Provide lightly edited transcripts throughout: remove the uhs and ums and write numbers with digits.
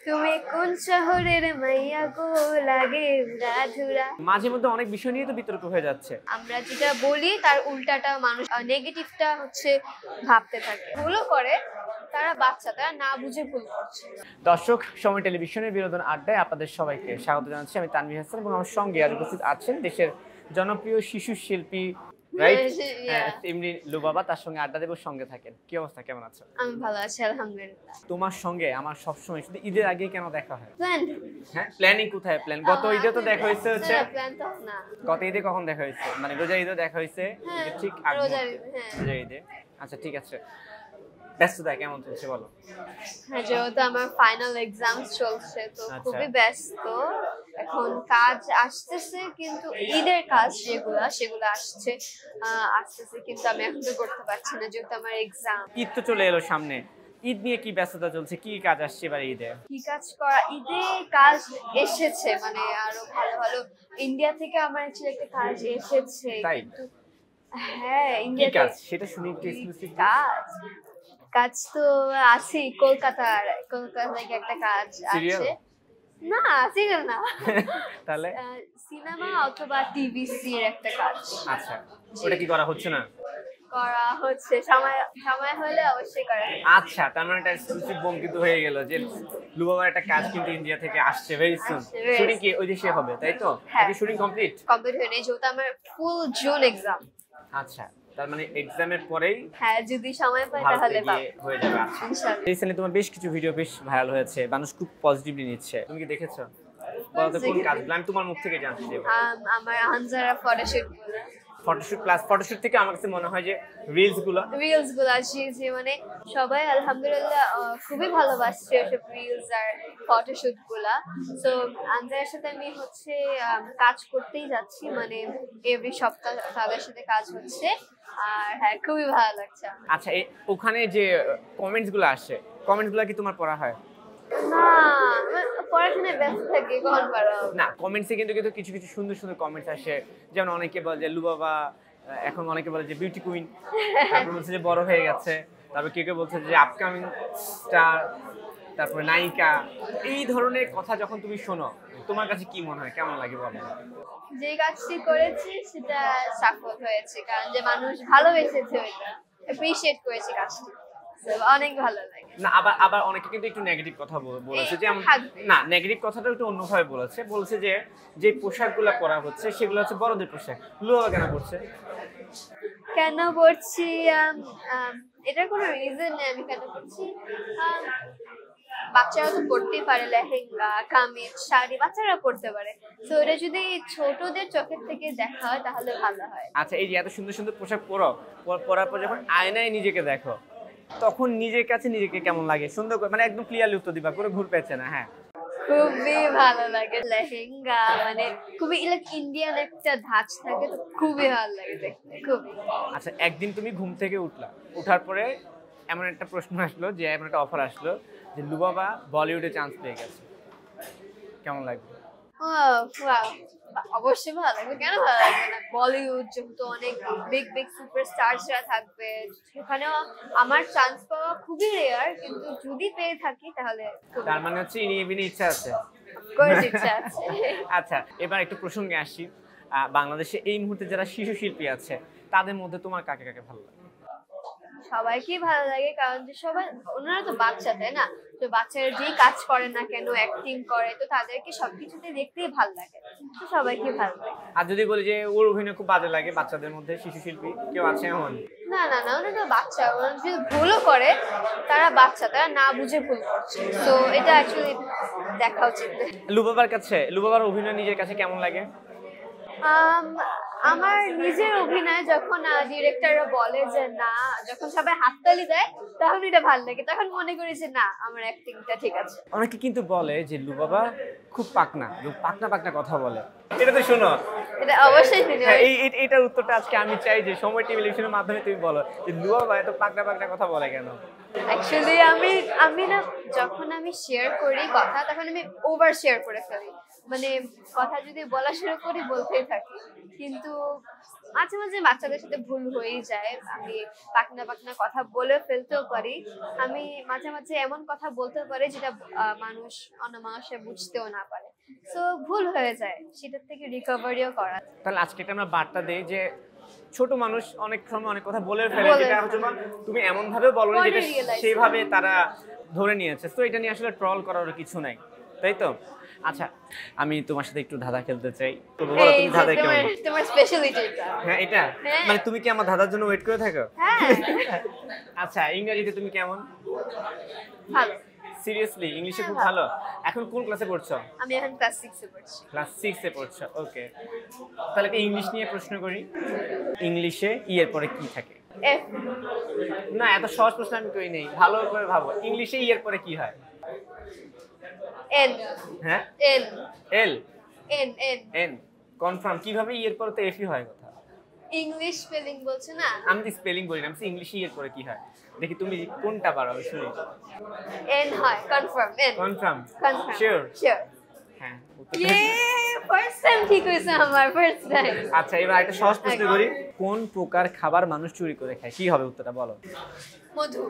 তুমি কোন শহরের মাইয়া গো লাগে উড়াধুরা। মাঝে মধ্যে অনেক বিষয় নিয়ে তো বিতর্ক হয়ে যাচ্ছে। আমরা যেটা বলি তার উল্টাটা মানুষ নেগেটিভটা হচ্ছে ভাবতে থাকে, ভুলও করে। তারা বাচ্চা, তারা না বুঝে ভুল করছে। দর্শক, সময় টেলিভিশনের বিনোদন আড্ডায় আপনাদের সবাইকে স্বাগত জানাচ্ছি। আমি তানভীর হাসান এবং আমার সঙ্গে আজ উপস্থিত আছেন দেশের জনপ্রিয় শিশু শিল্পী এমনি লুবাবা। তার সঙ্গে আড্ডা দেব, সঙ্গে থাকেন। কি অবস্থা, কেমন আছো? আমি ভালো আছি আলহামদুলিল্লাহ। তোমার সঙ্গে আমার সবসময় শুধু ঈদের আগে কেন দেখা হয়? প্ল্যান? হ্যাঁ, প্ল্যানিং কোথায়? প্ল্যান গত ঈদে তো দেখা হয়েছে হচ্ছে। প্ল্যান তো না। গত ঈদে কখন দেখা হয়েছে? মানে রোজা ঈদে দেখা হয়েছে, ঠিক আগে রোজার ঈদে। হ্যাঁ, রোজা ঈদে। আচ্ছা ঠিক আছে। ব্যস্ততা কেমন চলছে বলো? হ্যাঁ, যেহেতু আমার ফাইনাল এক্সাম চলছে তো খুবই ব্যস্ত। এখন কাজ আসতেছে, কিন্তু ঈদের কাজ সেগুলো আসতেছে, কিন্তু আমি এখন তো করতে পারছি না যেহেতু আমার এক্সাম। ঈদ তো চলে এলো সামনে, ঈদ নিয়ে কি ব্যস্ততা চলছে? কি কাজ আসছে এবার ঈদে? কি কাজ করা? ঈদে কাজ এসেছে, মানে আরো ভালো ভালো ইন্ডিয়া থেকে আমার অ্যাকচুয়ালি একটা কাজ এসেছে, কিন্তু হ্যাঁ ইন্ডিয়া কাজ সেটা শুনি একটু এক্সক্লুসিভ। কাজ তো আছে কলকাতা থেকে একটা কাজ আছে। না, সিরিয়াল না, তাহলে সিনেমা অথবা টিভিসি এর একটা কাজ। আচ্ছা, ওটা কি করা হচ্ছে না? করা হচ্ছে, সময় হলে অবশ্যই করা। আচ্ছা, তার মানে একটা এক্সক্লুসিভ বোম কিন্তু হয়ে গেল যে লুবাবার একটা কাজ কিন্তু ইন্ডিয়া থেকে আসছে ভেরি সুন। শুটিং কি ওই দেশে হবে, তাই তো? নাকি শুটিং কমপ্লিট হয়নি, যেহেতু আমার ফুল জুন এক্সাম। আচ্ছা, তার মানে এক্সামের পরেই হ্যাঁ, যদি সময় পাই তাহলে হয়ে যাবে। ইনশাআল্লাহ। রিসেন্টলি তোমার বেশ কিছু ভিডিও বেশ ভাইরাল হয়েছে, মানুষ খুব পজিটিভলি নিচ্ছে, তুমি কি দেখেছো? বলতে কোন কাজগুলো আমি তোমার মুখ থেকে জানতে চাই। আমার আনজারা ফটোশুট থেকে আমার কাছে মনে হয় যে রিলস গুলো যে মানে সবাই আলহামদুলিল্লাহ খুবই ভালোবাসছে ওসব রিলস আর ফটোশুট গুলা। তো আনজারের সাথে আমি হচ্ছে কাজ করতেই যাচ্ছি, মানে এভরি সপ্তাহ তাদের সাথে কাজ হচ্ছে, আর হ্যাঁ খুবই ভালো লাগছে। আচ্ছা, ওখানে যে কমেন্টস গুলো আসে, কমেন্টস গুলো কি তোমার পড়া হয়? না, পড়াশোনায় ব্যস্ত থাকি, কখন পারো না। কমেন্টসে কিন্তু কিছু কিছু সুন্দর সুন্দর কমেন্টস আসে, যেমন অনেকে বলে যে লুবাবা এখন, অনেকে বলে যে বিউটি কুইন, তারপর বলছে যে বড় হয়ে গেছে, তারপর কেউ বলছে যে আপকামিং স্টার, তারপরে নায়িকা। এই ধরনের কথা যখন তুমি শোনো, তোমার কাছে কি মনে হয়, কেমন লাগে বলো? যে কাজটি করেছি সেটা সফল হয়েছে, কারণ যে মানুষ ভালোবেসেছে, ওইটা অ্যাপ্রিশিয়েট করেছে কাজটি, অনেক ভালো লাগে। না, আবার অনেকে কিন্তু একটু নেগেটিভ কথা বলেছে, যে না, নেগেটিভ কথাটা একটু অন্যভাবে বলেছে যে পোশাকগুলো পরা হচ্ছে সেগুলো হচ্ছে বড়দের পোশাক, লুবাবা কেন পড়ছে? এটার কোনো রিজন নেই আমি কেন পড়ছি। বাচ্চারা তো পড়তেই পারে, লেহেঙ্গা, কামিজ, শাড়ি বাচ্চারা পড়তে পারে, তো এটা যদি ছোটদের চোখের থেকে দেখা হয় তাহলে ভালো হয়। আচ্ছা, এই যে এত সুন্দর সুন্দর পোশাক পরার পর যখন আয়নায় নিজেকে দেখো, তখন নিজের কাছে নিজেকে কেমন লাগে? সুন্দর করে, মানে একদম ক্লিয়ারলি উত্তর দিবা, কোনো ঘুর পেয়েছে না। হ্যাঁ, খুবই ভালো লাগে লেহেঙ্গা, মানে খুবই ইন্ডিয়ান একটা ধাঁচ থাকে, তো খুবই ভালো লাগে দেখতে, খুবই। আচ্ছা, একদিন তুমি ঘুম থেকে উঠার পরে এমন একটা প্রশ্ন আসলো, যে এমন একটা অফার আসলো যে লুবাবা বলিউডে চান্স পেয়ে গেছে, কেমন লাগবে? অবশ্যই ভালো লাগবে, কেন ভালো লাগবে না? বলিউড যেহেতু অনেক বিগ সুপারস্টাররা থাকবে, সেখানেও আমার চান্স পাওয়া খুবই রেয়ার, কিন্তু যদি পেয়ে থাকি তাহলে তার মানে হচ্ছে ইচ্ছা আছে। আচ্ছা, এবার একটু প্রসঙ্গে আসি। বাংলাদেশে এই মুহূর্তে যারা শিশু শিল্পী আছে, তাদের মধ্যে তোমার কাকে কাকে ভালো লাগে? সবাইকেই ভালো লাগে, কারণ যে সবাই, ওনারা তো বাচ্চা, তাই না? তো বাচ্চারা যেই কাজ করে না কেন, অ্যাক্টিং করে, তো তাদেরকে সবকিছুতে দেখতেই ভালো লাগে, তো সবাইকে ভালো লাগে। আর যদি বলি যে ওর অভিনয় খুব বাজে লাগে বাচ্চাদের মধ্যে, শিশু শিল্পী কেউ আছে এমন? না, ওরা তো বাচ্চা, ওরা যদি ভুলও করে, তারা বাচ্চা, তারা না বুঝে ভুল করছে, তো এটা অ্যাকচুয়ালি দেখা উচিত। লুবাবার অভিনয় নিজের কাছে কেমন লাগে? আমার নিজের অভিনয় যখন ডিরেক্টররা বলে যে না, যখন সবাই হাততালি দেয়, তখন এটা ভালো লাগে, তখন মনে করি যে না, আমার অ্যাক্টিংটা ঠিক আছে। অনেকে কিন্তু বলে যে লুবাবা খুব পাকনা কথা বলে, এটা তো শোনো, অবশ্যই তিনি এটার উত্তরটা আজকে আমি চাই যে সময় টেলিভিশনের মাধ্যমে তুমি বলো যে লুবাবা এত পাকড়া পাকড়া কথা বলে কেন? অ্যাকচুয়ালি আমি না যখন আমি শেয়ার করি কথা তখন আমি ওভার শেয়ার করে ফেলি, মানে কথা যদি বলা শুরু করি বলতেই থাকি, কিন্তু মাঝে মাঝে বাচ্চাদের সাথে ভুল হয়েই যায়, আমি পাকনা পাকনা কথা বলে ফেলতেও পারি, আমি মাঝে মাঝে এমন কথা বলতেও পারি যেটা মানুষ অন্য মানুষে বুঝতেও না পারে, তো ভুল হয়ে যায়, সেটার থেকে রিকভারিও করা। তাহলে আজকে একটা আমরা বার্তা দেই যে ছোট মানুষ অনেক সময় অনেক কথা বলে ফেলে, যেটা হচ্ছে তুমি এমন ভাবে বলো যেটা সেইভাবে তারা ধরে নিয়েছে, তো এটা নিয়ে আসলে ট্রল করার কিছু নাই, তাই তো? আচ্ছা, আমি তোমার সাথে একটু ধাঁধা খেলতে চাই, তো বলো তুমি ধাঁধা কেমন? তোমার স্পেশালিটি এটা? হ্যাঁ এটা, মানে তুমি কি আমার ধাঁধার জন্য ওয়েট করে থাকো? হ্যাঁ। আচ্ছা, ইংরেজিতে তুমি কেমন? ভালো। সিরিয়াসলি ইংলিশে খুব ভালো? এখন কোন ক্লাসে পড়ছো? আমি এখন ক্লাস 6 এ পড়ছি। ক্লাস 6 এ পড়ছো, ওকে। তাহলে কি ইংলিশ নিয়ে প্রশ্ন করি? ইংলিশে ই এর পরে কি থাকে? এফ। না, এত সহজ প্রশ্ন আমি কই নেই, ভালো করে ভাবো, ইংলিশে ই এর পরে কি হয়? এন। হ্যাঁ, এন। এল। এন। এন। N confirm? কিভাবে ই এর পরে তো এফই হয় কথা? ইংলিশ স্পেলিং বলছো না? আমি তো স্পেলিং বলি না, আমি ইংলিশে ই এর পরে কি হয় দেখি, তুমি কোনটা পারো শুনি। এন হয়, confirm. N. Confirm? Confirm. Sure? Sure. হ্যাঁ। ফার্স্ট টাইম ঠিক হইছে আমার, ফার্স্ট টাইম। আচ্ছা, এবার একটা সহজ প্রশ্ন করি, কোন প্রকার খাবার মানুষ চুরি করে খায়? কি হবে উত্তরটা বলো? মধু।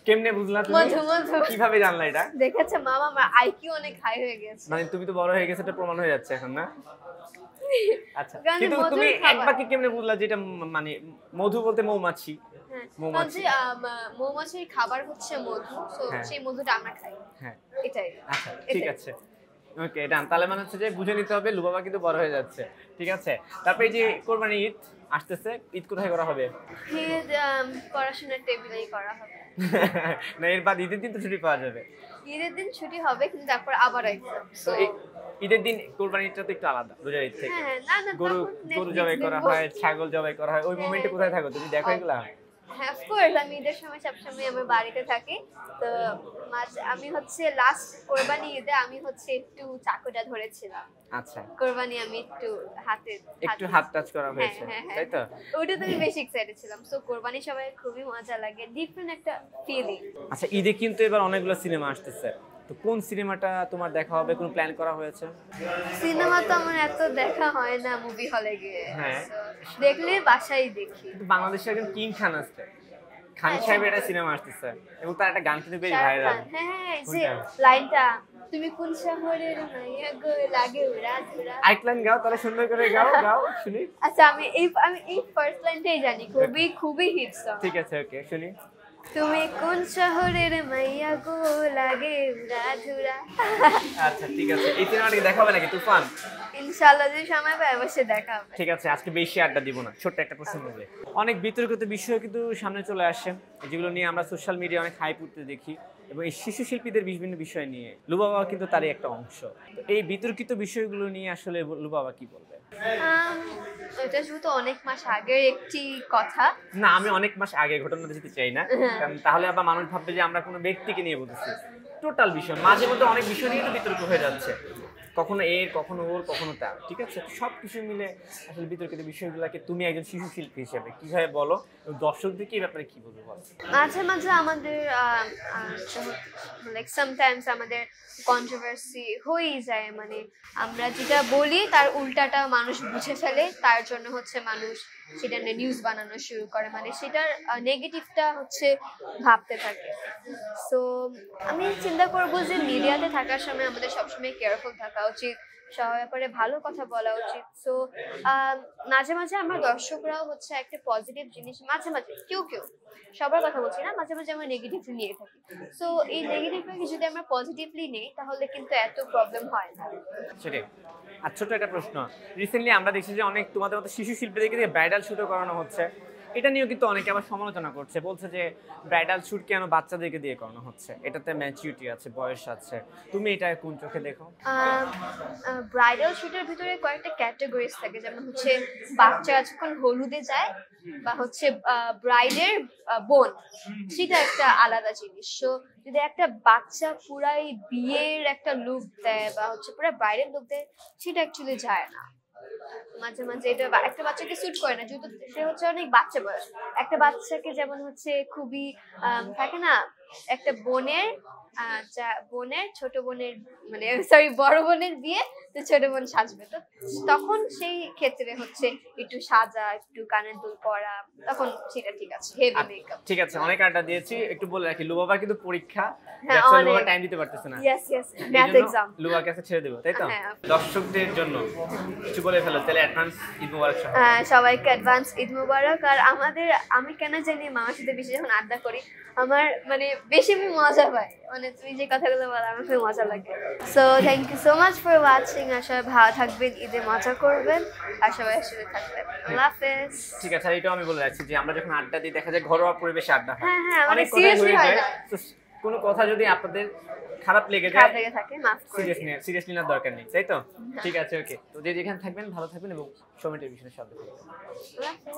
কেমনে বুঝলা তুমি? মধু। মধু কিভাবে জানলা এটা? দেখেছে মামা, আমার আইকিউ অনেক হাই হয়ে গেছে। মানে তুমি তো বড় হয়ে গেছে, এটা প্রমাণ হয়ে যাচ্ছে এখন, না? আচ্ছা, গানে কিন্তু মধুর তুমি এক খাবার। বাক্যে কেমনে বুঝলা যে এটা মানে মধু বলতে মৌমাছি? হ্যাঁ, মৌমাছি। মৌমাছির খাবার হচ্ছে মধু, তো হ্যাঁ। সেই মধুটা আমরা খাই। হ্যাঁ, এটাই। আচ্ছা ঠিক আছে, ওকে ডান। তাহলে মানে হচ্ছে যে বুঝে নিতে হবে লুবাবা কিন্তু বড় হয়ে যাচ্ছে, ঠিক আছে? তারপরে এই যে কোরবানি ঈদ আসতেছে, ঈদ কোথায় করা হবে? ঈদ পড়াশোনার টেবিলেই করা হবে। না, এর বাদ ঈদের দিন তো ছুটি পাওয়া যাবে। ঈদের দিন ছুটি হবে, কিন্তু তারপর আবার এক্সাম। তো ঈদের দিন কোরবানি ঈদটা তো একটু আলাদা রোজার ঈদ থেকে। হ্যাঁ, না না, গরু জবাই করা হয়, ছাগল জবাই করা হয়, ওই মোমেন্টে কোথায় থাকো তুমি, দেখো এগুলা? হ্যাঁ, অফকোর্স, আমি ঈদের সময় সবসময় আমার বাড়িতে থাকি, তো আমি হচ্ছে লাস্ট কোরবানি ঈদে আমি হচ্ছে একটু চাকুটা ধরেছিলাম। আচ্ছা, কোরবানি আমি একটু হাত টাচ করা হয়েছে, হ্যাঁ, হ্যাঁ, তাই তো? ওটা তো আমি বেশি এক্সাইটেড ছিলাম, সো কোরবানি সবাই খুবই মজা লাগে, ডিফারেন্ট একটা ফিলিং। আচ্ছা, ঈদে কিন্তু এবার অনেকগুলো সিনেমা আসতেছে, তো কোন সিনেমাটা তোমার দেখা হবে, কোনো প্ল্যান করা হয়েছে? সিনেমা তো আমার এত দেখা হয় না মুভি হলে গিয়ে, হ্যাঁ। So, দেখলে বাসায় দেখি। কিন্তু বাংলাদেশে একজন কিং খান আছে, খান সাহেবের একটা সিনেমা আসতেছে, এবং তার একটা গান কিন্তু বেশ শাহরুখ ভাইরাল। খান, হ্যাঁ হ্যাঁ, যে কোনটা? লাইনটা, তুমি কোন শহরের মাইয়া গো লাগে উড়া ধুরা। আইকলাইন গাও, তাহলে সুন্দর করে গাও, গাও শুনি। আচ্ছা, আমি এই ফার্স্ট লাইনটাই জানি, খুবই খুবই হিট সং। ঠিক আছে, ওকে শুনি। তুমি কোন শহরের মাইয়া গো লাগে উড়া ধুরা। আচ্ছা ঠিক আছে, এই সিনেমাটা কি দেখা হবে নাকি, তুফান? ইনশাআল্লাহ যদি সময় পাই অবশ্যই দেখা হবে। ঠিক আছে, আজকে বেশি আড্ডা দিব না, ছোট্ট একটা প্রশ্ন বলে। অনেক বিতর্কিত বিষয় কিন্তু সামনে চলে আসে, যেগুলো নিয়ে আমরা সোশ্যাল মিডিয়া অনেক হাইপ উঠতে দেখি, এবং এই শিশু শিল্পীদের বিভিন্ন বিষয় নিয়ে লুবাবা কিন্তু তারই একটা অংশ। তো এই বিতর্কিত বিষয়গুলো নিয়ে আসলে লুবাবা কি বলবে? এটা যেহেতু অনেক মাস আগের একটি কথা, না, আমি অনেক মাস আগে ঘটনাটা যেতে চাই না, কারণ তাহলে আবার মানুষ ভাববে যে আমরা কোনো ব্যক্তিকে নিয়ে বলতেছি। টোটাল বিষয়, মাঝে মধ্যে অনেক বিষয় নিয়ে তো বিতর্ক হয়ে যাচ্ছে, কখনো এর, কখনো ওর, কখনো তার, ঠিক আছে? সব কিছু মিলে আসলে বিতর্কিত বিষয়গুলোকে তুমি একজন শিশু শিল্পী হিসেবে কিভাবে বলো, এবং দর্শকদেরকে এই ব্যাপারে কি বলবো বলো? মাঝে মাঝে আমাদের লাইক সামটাইমস আমাদের কন্ট্রোভার্সি হয়েই যায়, মানে আমরা যেটা বলি তার উল্টাটা মানুষ বুঝে ফেলে, তার জন্য হচ্ছে মানুষ সেটা নিয়ে নিউজ বানানো শুরু করে, মানে সেটার নেগেটিভটা হচ্ছে ভাবতে থাকে। সো আমি চিন্তা করবো যে মিডিয়াতে থাকার সময় আমাদের সবসময় কেয়ারফুল থাকা উচিত, সবার ব্যাপারে ভালো কথা বলা উচিত। সো মাঝে মাঝে আমরা দর্শকরাও হচ্ছে একটা পজিটিভ জিনিস, মাঝে মাঝে কেউ সবার কথা বলছি না, মাঝে মাঝে আমরা নেগেটিভ নিয়ে থাকি। সো এই নেগেটিভটাকে যদি আমরা পজিটিভলি নিই তাহলে কিন্তু এত প্রবলেম হয় না। সেটাই। আর ছোট একটা প্রশ্ন, রিসেন্টলি আমরা দেখছি যে অনেক তোমাদের মতো শিশু শিল্পীদেরকে দিয়ে ব্রাইডাল শুটও করানো হচ্ছে, এটা নিয়েও কিন্তু অনেকে আবার সমালোচনা করছে, বলছে যে ব্রাইডাল শুট কেন বাচ্চাদেরকে দিয়ে করানো হচ্ছে, এটাতে ম্যাচুরিটি আছে, বয়স আছে, তুমি এটা কোন চোখে দেখো? ব্রাইডাল শুটের ভিতরে কয়েকটা ক্যাটাগরিজ থাকে, যেমন হচ্ছে বাচ্চা যখন হলুদে যায়, বা হচ্ছে ব্রাইডের বোন, সেটা একটা আলাদা জিনিস। সো যদি একটা বাচ্চা পুরাই বিয়ের একটা লুক দেয় বা হচ্ছে পুরো ব্রাইডের লুক দেয়, সেটা অ্যাকচুয়ালি যায় না। মাঝে মাঝে এটা একটা বাচ্চাকে স্যুট করে না, যেহেতু সে হচ্ছে অনেক বাচ্চা বয়স। একটা বাচ্চাকে যেমন হচ্ছে খুবই থাকে না, একটা বোনের ছোট বোনের মানে সরি বড় বোনের বিয়ে, তো ছোট বোন সাজবে, তো তখন সেই ক্ষেত্রে হচ্ছে একটু সাজা, একটু কানের দুল পরা, তখন সেটা ঠিক আছে, হেভি মেকআপ। ঠিক আছে, অনেক আড্ডা দিয়েছি, একটু বলে রাখি লুবাবার কিন্তু পরীক্ষা, হ্যাঁ, লুবা টাইম দিতে পারতেছে না। Yes math exam. লুবার কাছে ছেড়ে দেব, তাই তো? হ্যাঁ। দর্শকদের জন্য কিছু বলে ফেলো তাহলে, অ্যাডভান্স ঈদ মোবারক সহ। সবাইকে অ্যাডভান্স ঈদ মোবারক। আর আমি কেন জানি মামার সাথে বেশি যখন আড্ডা করি আমার মানে বেশি আমি মজা পাই, মানে তুমি যে কথাগুলো বলো আমার খুব মজা লাগে। So thank you so much for watching. আর সবাই ভালো থাকবেন, ঈদে মজা করবেন, আর সবাই একসাথে থাকবেন। আল্লাহ হাফেজ। ঠিক আছে, আর এটাও আমি বলে রাখছি যে আমরা যখন আড্ডা দিই দেখা যায় ঘরোয়া পরিবেশে আড্ডা হয়, হ্যাঁ, অনেক কথা সিরিয়াসলি হয়ে হয় যায়। না, তো কোনো কথা যদি আপনাদের খারাপ লেগে খারাপ যায়, লেগে থাকে মাফ করে দিন। সিরিয়াসলি নেওয়ার দরকার নেই, তাই তো? ঠিক আছে, ওকে। তো যে যেখানে থাকবেন ভালো থাকবেন এবং সমিটের বিষয়ে সাথে থাকবেন। আল্লাহ হাফেজ।